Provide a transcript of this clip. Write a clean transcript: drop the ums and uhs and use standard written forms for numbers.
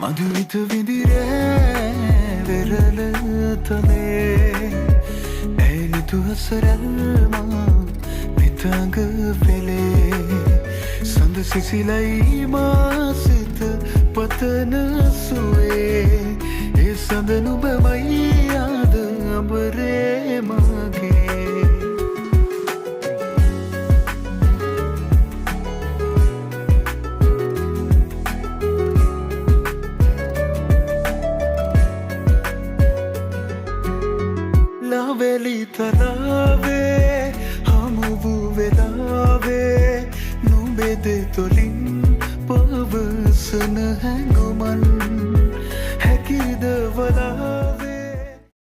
මధుවිත විඳිරෑ වෙරළ තලේ ඇලිතු හසරල්මා නිතඟ පෙළේ සඳ සිසිලයි මාසිත පතන සුවේ ඒ සඳ නුබමයි ආද අඹරේ මගේ ලවෙලි තරාවේ හමුවූ වෙලාවේ නුඹෙදෙ තොලින් පවසන හැඟුමන් හැකිද වලා